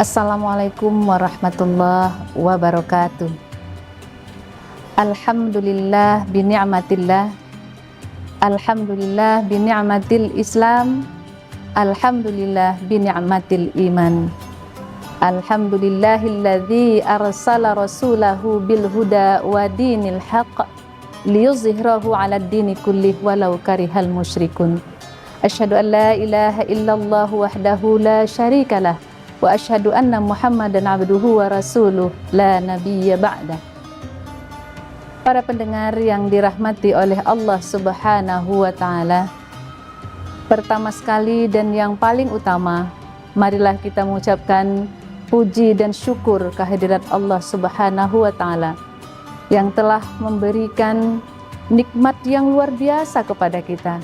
Assalamualaikum warahmatullahi wabarakatuh. Alhamdulillah bini'matillah. Alhamdulillah bini'matil Islam. Alhamdulillah bini'matil iman. Alhamdulillahilladzi arsala rasulahu bil huda wa dinil haqq liyuzhirahu 'alad dini kullih walau karihal musyrikun. Asyhadu an la ilaha illallah wahdahu la syarikalah wa asyhadu anna Muhammadan abduhu wa rasuluh la nabiyya ba'da. Para pendengar yang dirahmati oleh Allah Subhanahu wa taala, pertama sekali dan yang paling utama, marilah kita mengucapkan puji dan syukur kehadirat Allah Subhanahu wa taala yang telah memberikan nikmat yang luar biasa kepada kita,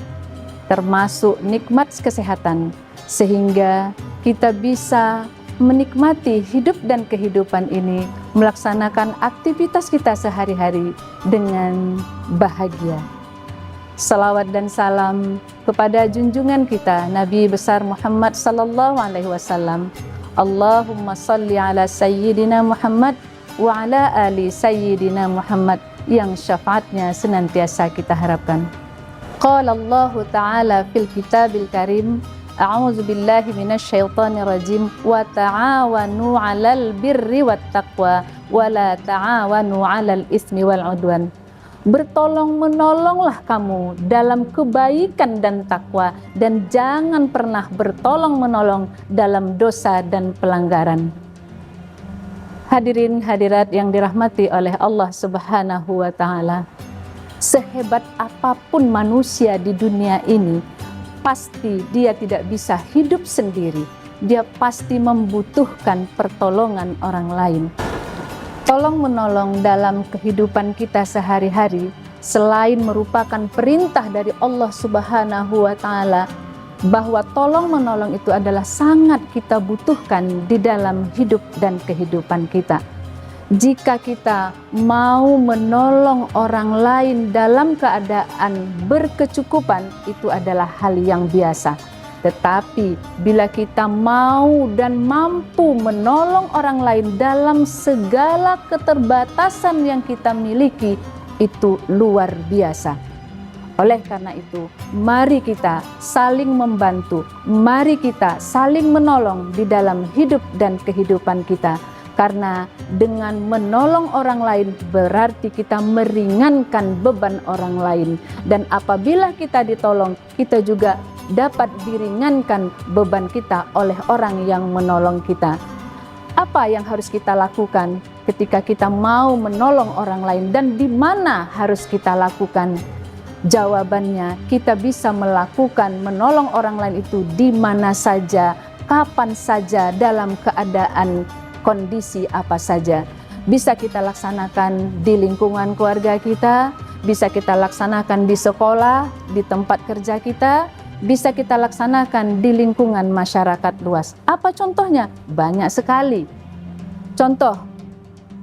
termasuk nikmat kesehatan, sehingga kita bisa menikmati hidup dan kehidupan ini, melaksanakan aktivitas kita sehari-hari dengan bahagia. Salawat dan salam kepada junjungan kita Nabi besar Muhammad sallallahu alaihi wasallam. Allahumma salli ala sayyidina Muhammad wa ala ali sayyidina Muhammad, yang syafaatnya senantiasa kita harapkan. Qala Allah Ta'ala fil kitabil karim, a'udzu billahi minasyaitonir rajim, wa ta'awanu 'alal birri wat taqwa wa la ta'awanu 'alal ismi wal 'udwan. Bertolong-menolonglah kamu dalam kebaikan dan takwa, dan jangan pernah bertolong-menolong dalam dosa dan pelanggaran. Hadirin hadirat yang dirahmati oleh Allah Subhanahu wa taala, sehebat apapun manusia di dunia ini, pasti dia tidak bisa hidup sendiri. Dia pasti membutuhkan pertolongan orang lain. Tolong menolong dalam kehidupan kita sehari-hari, selain merupakan perintah dari Allah Subhanahu wa taala, bahwa tolong menolong itu adalah sangat kita butuhkan di dalam hidup dan kehidupan kita. Jika kita mau menolong orang lain dalam keadaan berkecukupan, itu adalah hal yang biasa. Tetapi bila kita mau dan mampu menolong orang lain dalam segala keterbatasan yang kita miliki, itu luar biasa. Oleh karena itu, mari kita saling membantu, mari kita saling menolong di dalam hidup dan kehidupan kita. Karena dengan menolong orang lain berarti kita meringankan beban orang lain. Dan apabila kita ditolong, kita juga dapat diringankan beban kita oleh orang yang menolong kita. Apa yang harus kita lakukan ketika kita mau menolong orang lain, dan di mana harus kita lakukan? Jawabannya, kita bisa melakukan menolong orang lain itu di mana saja, kapan saja, dalam keadaan kondisi apa saja. Bisa kita laksanakan di lingkungan keluarga kita, bisa kita laksanakan di sekolah, di tempat kerja kita, bisa kita laksanakan di lingkungan masyarakat luas. Apa contohnya? Banyak sekali. Contoh,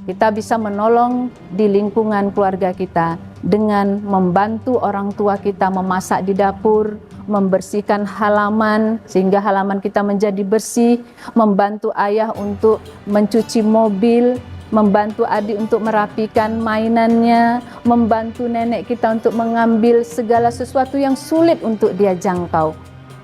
kita bisa menolong di lingkungan keluarga kita dengan membantu orang tua kita memasak di dapur, membersihkan halaman sehingga halaman kita menjadi bersih, membantu ayah untuk mencuci mobil, membantu adik untuk merapikan mainannya, membantu nenek kita untuk mengambil segala sesuatu yang sulit untuk dia jangkau.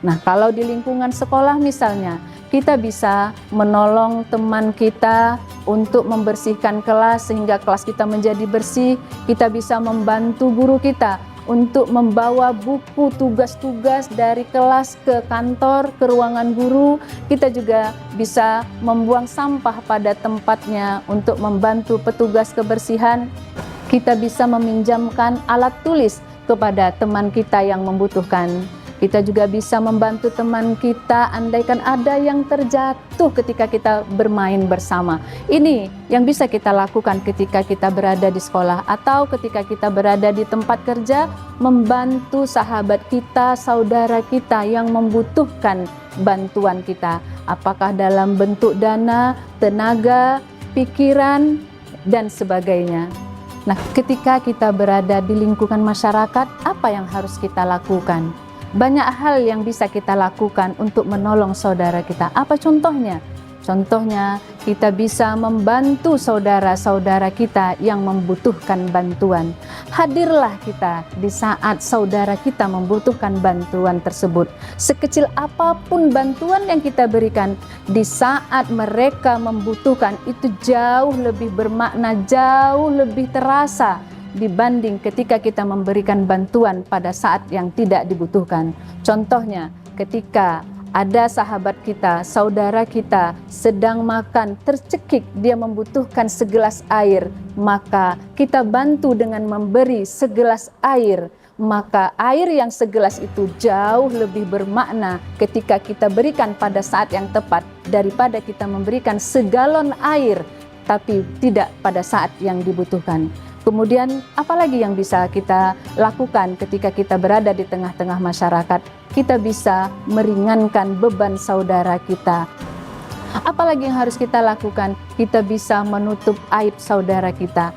Nah, kalau di lingkungan sekolah misalnya, kita bisa menolong teman kita untuk membersihkan kelas sehingga kelas kita menjadi bersih. Kita bisa membantu guru kita untuk membawa buku tugas-tugas dari kelas ke kantor, ke ruangan guru. Kita juga bisa membuang sampah pada tempatnya untuk membantu petugas kebersihan. Kita bisa meminjamkan alat tulis kepada teman kita yang membutuhkan. Kita juga bisa membantu teman kita andaikan ada yang terjatuh ketika kita bermain bersama. Ini yang bisa kita lakukan ketika kita berada di sekolah atau ketika kita berada di tempat kerja, membantu sahabat kita, saudara kita yang membutuhkan bantuan kita. Apakah dalam bentuk dana, tenaga, pikiran, dan sebagainya. Nah, ketika kita berada di lingkungan masyarakat, apa yang harus kita lakukan? Banyak hal yang bisa kita lakukan untuk menolong saudara kita. Apa contohnya? Contohnya, kita bisa membantu saudara-saudara kita yang membutuhkan bantuan. Hadirlah kita di saat saudara kita membutuhkan bantuan tersebut. Sekecil apapun bantuan yang kita berikan, di saat mereka membutuhkan itu jauh lebih bermakna, jauh lebih terasa dibanding ketika kita memberikan bantuan pada saat yang tidak dibutuhkan. Contohnya, ketika ada sahabat kita, saudara kita sedang makan, tercekik, dia membutuhkan segelas air, maka kita bantu dengan memberi segelas air. Maka air yang segelas itu jauh lebih bermakna ketika kita berikan pada saat yang tepat daripada kita memberikan segalon air tapi tidak pada saat yang dibutuhkan. Kemudian apalagi yang bisa kita lakukan ketika kita berada di tengah-tengah masyarakat? Kita bisa meringankan beban saudara kita. Apalagi yang harus kita lakukan? Kita bisa menutup aib saudara kita.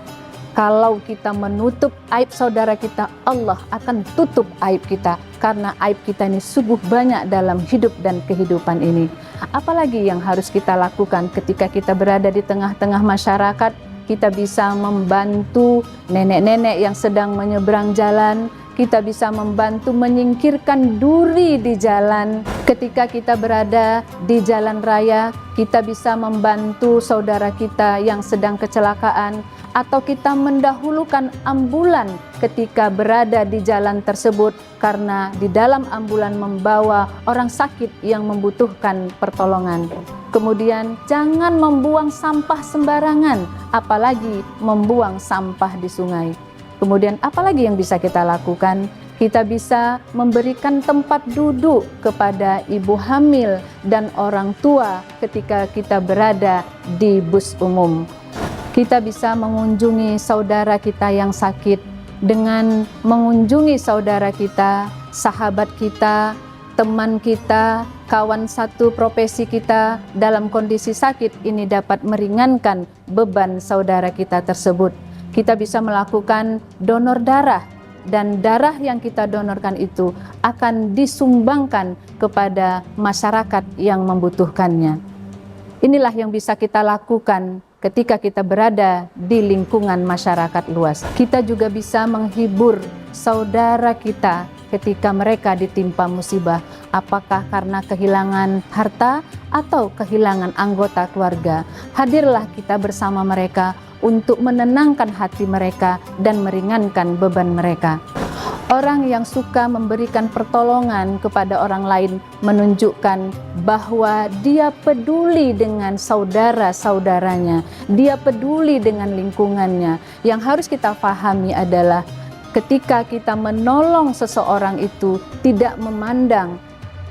Kalau kita menutup aib saudara kita, Allah akan tutup aib kita. Karena aib kita ini sungguh banyak dalam hidup dan kehidupan ini. Apalagi yang harus kita lakukan ketika kita berada di tengah-tengah masyarakat? Kita bisa membantu nenek-nenek yang sedang menyeberang jalan. Kita bisa membantu menyingkirkan duri di jalan. Ketika kita berada di jalan raya, kita bisa membantu saudara kita yang sedang kecelakaan, atau kita mendahulukan ambulan ketika berada di jalan tersebut karena di dalam ambulan membawa orang sakit yang membutuhkan pertolongan. Kemudian jangan membuang sampah sembarangan, apalagi membuang sampah di sungai. Kemudian apalagi yang bisa kita lakukan? Kita bisa memberikan tempat duduk kepada ibu hamil dan orang tua ketika kita berada di bus umum. Kita bisa mengunjungi saudara kita yang sakit dengan mengunjungi saudara kita, sahabat kita, teman kita, kawan satu profesi kita dalam kondisi sakit. Ini dapat meringankan beban saudara kita tersebut. Kita bisa melakukan donor darah, dan darah yang kita donorkan itu akan disumbangkan kepada masyarakat yang membutuhkannya. Inilah yang bisa kita lakukan ketika kita berada di lingkungan masyarakat luas. Kita juga bisa menghibur saudara kita ketika mereka ditimpa musibah, apakah karena kehilangan harta atau kehilangan anggota keluarga. Hadirlah kita bersama mereka untuk menenangkan hati mereka dan meringankan beban mereka. Orang yang suka memberikan pertolongan kepada orang lain menunjukkan bahwa dia peduli dengan saudara-saudaranya, dia peduli dengan lingkungannya. Yang harus kita pahami adalah ketika kita menolong seseorang itu tidak memandang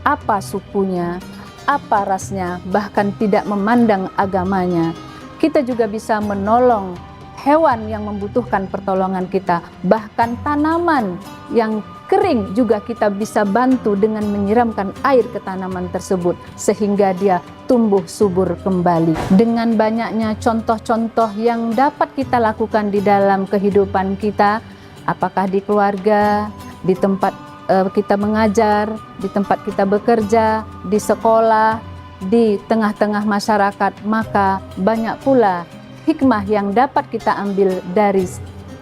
apa sukunya, apa rasnya, bahkan tidak memandang agamanya. Kita juga bisa menolong hewan yang membutuhkan pertolongan kita, bahkan tanaman yang kering juga kita bisa bantu dengan menyiramkan air ke tanaman tersebut sehingga dia tumbuh subur kembali. Dengan banyaknya contoh-contoh yang dapat kita lakukan di dalam kehidupan kita, apakah di keluarga, di tempat kita mengajar, di tempat kita bekerja, di sekolah, di tengah-tengah masyarakat, maka banyak pula hikmah yang dapat kita ambil dari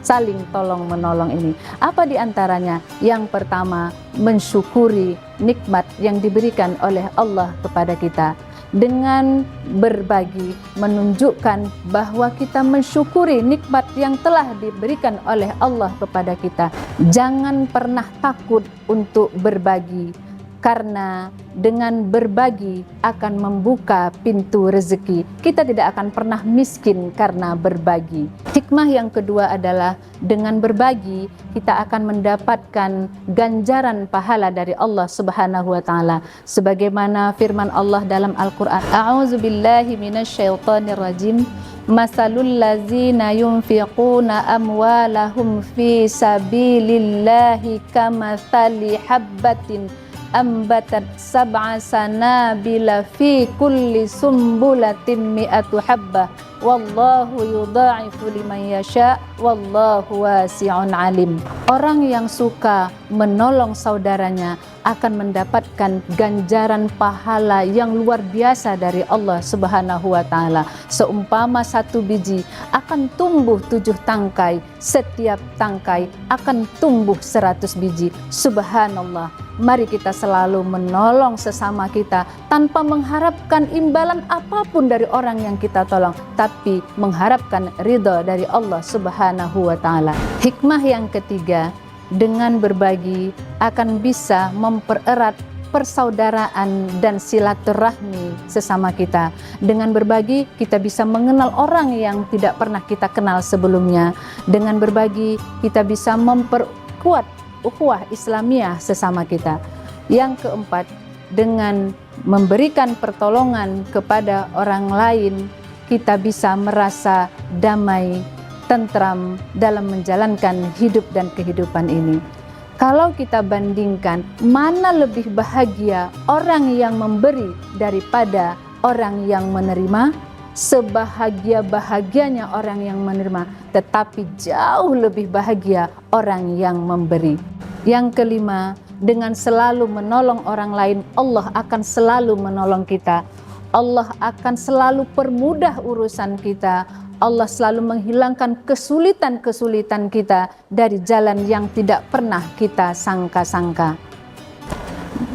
saling tolong menolong ini. Apa di antaranya? Yang pertama, mensyukuri nikmat yang diberikan oleh Allah kepada kita. Dengan berbagi menunjukkan bahwa kita mensyukuri nikmat yang telah diberikan oleh Allah kepada kita. Jangan pernah takut untuk berbagi, karena dengan berbagi akan membuka pintu rezeki. Kita tidak akan pernah miskin karena berbagi. Hikmah yang kedua adalah dengan berbagi kita akan mendapatkan ganjaran pahala dari Allah Subhanahu wa taala. Sebagaimana firman Allah dalam Al-Qur'an, A'udzubillahi minasyaitonirrajim. Masalul ladzina yunfiquna amwalahum fi sabilillahi kamathali habbatin ambatat sab'a sanabila fi kulli sumbulatin mi'atu habbah wallahu yudha'ifu liman yasha wallahu wasi'un alim. Orang yang suka menolong saudaranya akan mendapatkan ganjaran pahala yang luar biasa dari Allah Subhanahu wa taala. Seumpama satu biji akan tumbuh 7 tangkai, setiap tangkai akan tumbuh 100 biji. Subhanallah. Mari kita selalu menolong sesama kita tanpa mengharapkan imbalan apapun dari orang yang kita tolong, tapi mengharapkan ridha dari Allah Subhanahu wa taala. Hikmah yang ketiga, dengan berbagi akan bisa mempererat persaudaraan dan silaturahmi sesama kita. Dengan berbagi kita bisa mengenal orang yang tidak pernah kita kenal sebelumnya. Dengan berbagi kita bisa memperkuat ukhuwah Islamiyah sesama kita. Yang keempat, dengan memberikan pertolongan kepada orang lain kita bisa merasa damai, tentram dalam menjalankan hidup dan kehidupan ini. Kalau kita bandingkan, mana lebih bahagia orang yang memberi daripada orang yang menerima? Sebahagia-bahagianya orang yang menerima, tetapi jauh lebih bahagia orang yang memberi. Yang kelima, dengan selalu menolong orang lain, Allah akan selalu menolong kita. Allah akan selalu permudah urusan kita. Allah selalu menghilangkan kesulitan-kesulitan kita dari jalan yang tidak pernah kita sangka-sangka.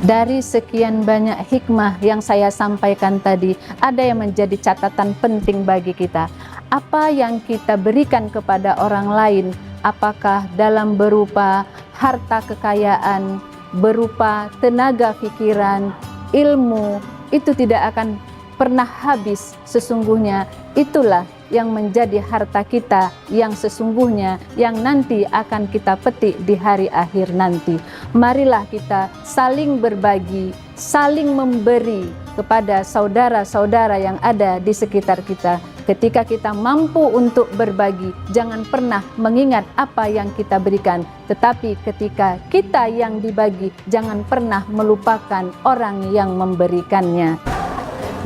Dari sekian banyak hikmah yang saya sampaikan tadi, ada yang menjadi catatan penting bagi kita. Apa yang kita berikan kepada orang lain, apakah dalam berupa harta kekayaan, berupa tenaga pikiran, ilmu, itu tidak akan pernah habis. Sesungguhnya itulah yang menjadi harta kita yang sesungguhnya, yang nanti akan kita petik di hari akhir nanti. Marilah kita saling berbagi, saling memberi kepada saudara-saudara yang ada di sekitar kita. Ketika kita mampu untuk berbagi, jangan pernah mengingat apa yang kita berikan, tetapi ketika kita yang dibagi, jangan pernah melupakan orang yang memberikannya.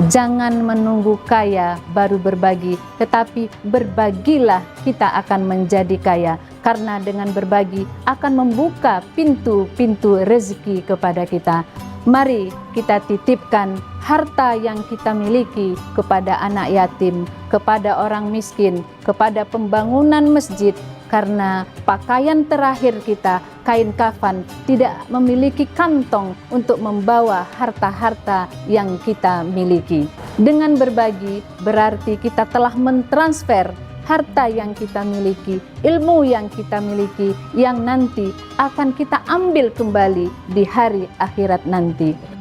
Jangan menunggu kaya baru berbagi, tetapi berbagilah kita akan menjadi kaya. Karena dengan berbagi akan membuka pintu-pintu rezeki kepada kita. Mari kita titipkan harta yang kita miliki kepada anak yatim, kepada orang miskin, kepada pembangunan masjid. Karena pakaian terakhir kita, kain kafan, tidak memiliki kantong untuk membawa harta-harta yang kita miliki. Dengan berbagi berarti kita telah mentransfer harta yang kita miliki, ilmu yang kita miliki, yang nanti akan kita ambil kembali di hari akhirat nanti.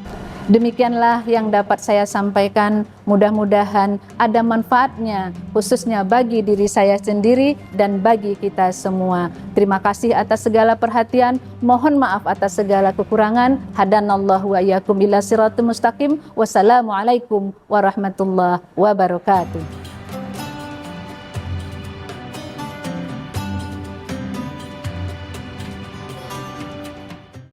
Demikianlah yang dapat saya sampaikan. Mudah-mudahan ada manfaatnya, khususnya bagi diri saya sendiri dan bagi kita semua. Terima kasih atas segala perhatian. Mohon maaf atas segala kekurangan. Hadanallahu wa iyyakum ila siratal mustaqim. Wassalamualaikum warahmatullahi wabarakatuh.